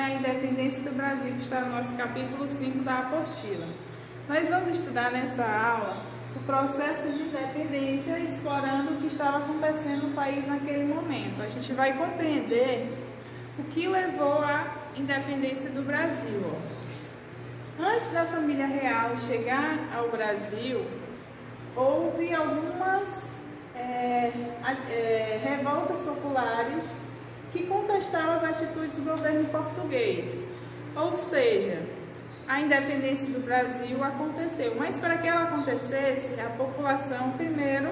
é a independência do Brasil, que está no nosso capítulo 5 da apostila. Nós vamos estudar nessa aula o processo de independência, explorando o que estava acontecendo no país naquele momento. A gente vai compreender o que levou à independência do Brasil. Antes da família real chegar ao Brasil, houve algumas revoltas populares que contestavam as atitudes do governo português. Ou seja, a independência do Brasil aconteceu, mas para que ela acontecesse, a população primeiro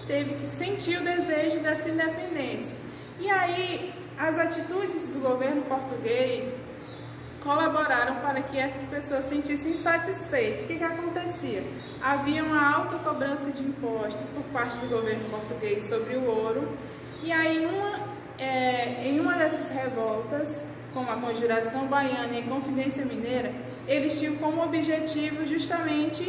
teve que sentir o desejo dessa independência. E aí, as atitudes do governo português colaboraram para que essas pessoas se sentissem satisfeitas. O que acontecia? Havia uma alta cobrança de impostos por parte do governo português sobre o ouro, e aí em uma dessas revoltas, como a Conjuração Baiana e a Inconfidência Mineira, eles tinham como objetivo justamente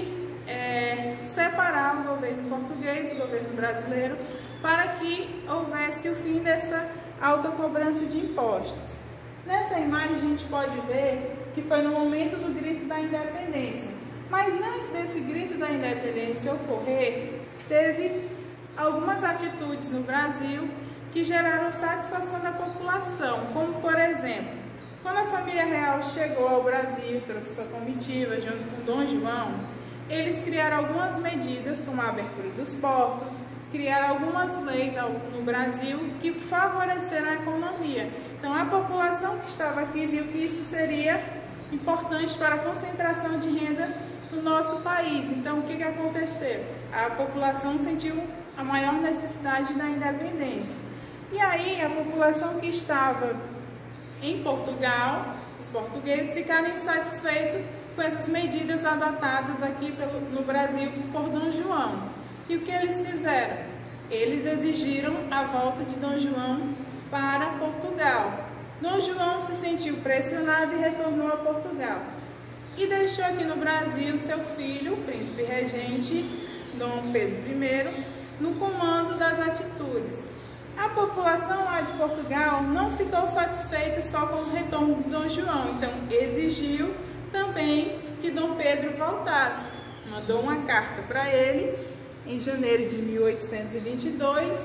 separar o governo português do governo brasileiro para que houvesse o fim dessa alta cobrança de impostos. Nessa imagem a gente pode ver que foi no momento do grito da independência. Mas antes desse grito da independência ocorrer, teve algumas atitudes no Brasil que geraram satisfação da população, como por exemplo, quando a família real chegou ao Brasil, trouxe sua comitiva junto com Dom João, eles criaram algumas medidas, como a abertura dos portos, criaram algumas leis no Brasil que favoreceram a economia. Então a população que estava aqui viu que isso seria importante para a concentração de renda no nosso país. Então o que aconteceu? A população sentiu a maior necessidade da independência. E aí a população que estava em Portugal, os portugueses, ficaram insatisfeitos com essas medidas adotadas aqui no Brasil por Dom João. E o que eles fizeram? Eles exigiram a volta de Dom João para Portugal. Dom João se sentiu pressionado e retornou a Portugal. E deixou aqui no Brasil seu filho, o príncipe regente, Dom Pedro I, no comando das atitudes. A população lá de Portugal não ficou satisfeita só com o retorno de Dom João, então exigiu também que Dom Pedro voltasse. Mandou uma carta para ele em janeiro de 1822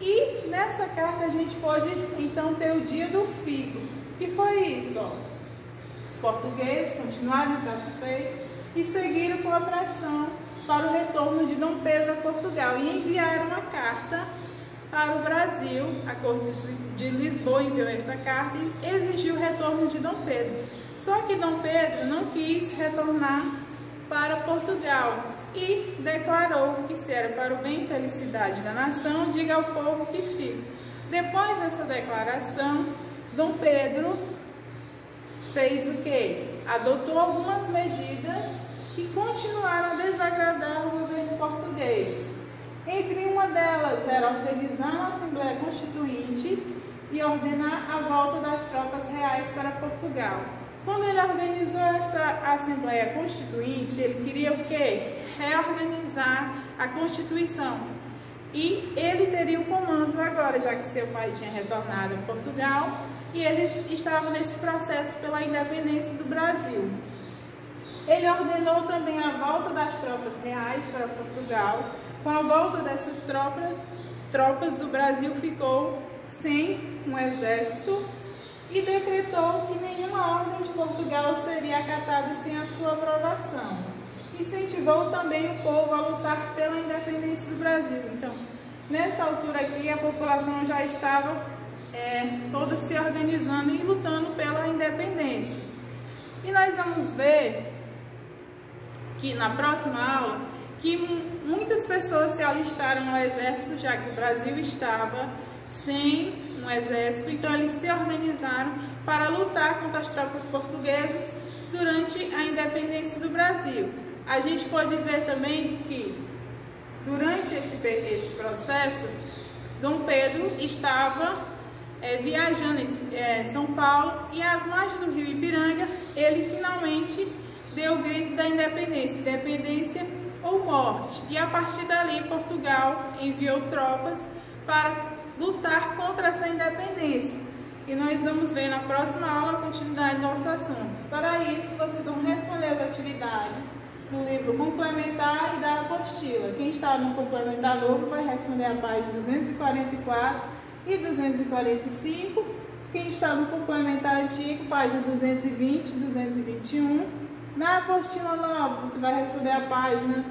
e nessa carta a gente pode então ter o dia do figo. E foi isso, ó. Os portugueses continuaram insatisfeitos e seguiram com a pressão para o retorno de Dom Pedro a Portugal e enviaram uma carta para o Brasil. A Corte de Lisboa enviou esta carta e exigiu o retorno de Dom Pedro. Só que Dom Pedro não quis retornar para Portugal e declarou que se era para o bem e felicidade da nação, diga ao povo que fica. Depois dessa declaração, Dom Pedro fez o quê? Adotou algumas medidas que continuaram a desagradar o governo português. Entre uma delas era organizar uma Assembleia Constituinte e ordenar a volta das tropas reais para Portugal. Quando ele organizou essa Assembleia Constituinte, ele queria o quê? Reorganizar a Constituição. E ele teria o comando agora, já que seu pai tinha retornado a Portugal e eles estavam nesse processo pela independência do Brasil. Ele ordenou também a volta das tropas reais para Portugal. Com a volta dessas tropas, o Brasil ficou sem um exército e decretou que nenhuma ordem de Portugal seria acatada sem a sua aprovação. Incentivou também o povo a lutar pela independência do Brasil. Então, nessa altura aqui, a população já estava toda se organizando e lutando pela independência. E nós vamos ver que na próxima aula, que muitas pessoas se alistaram ao exército, já que o Brasil estava sem um exército, então eles se organizaram para lutar contra as tropas portuguesas durante a independência do Brasil. A gente pode ver também que durante esse processo, Dom Pedro estava viajando em São Paulo e às margens do rio Ipiranga, ele finalmente deu o grito da independência, independência ou morte. E a partir dali, Portugal enviou tropas para lutar contra essa independência. e nós vamos ver na próxima aula a continuidade do nosso assunto. Para isso, vocês vão responder as atividades do livro complementar e da apostila. Quem está no complementar novo vai responder a página 244 e 245. Quem está no complementar antigo, página 220 e 221. Na apostila nova, você vai responder a página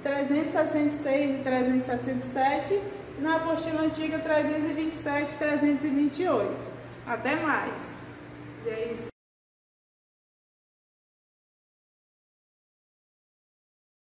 366 e 367. E na apostila antiga, 327 e 328. Até mais! E é isso.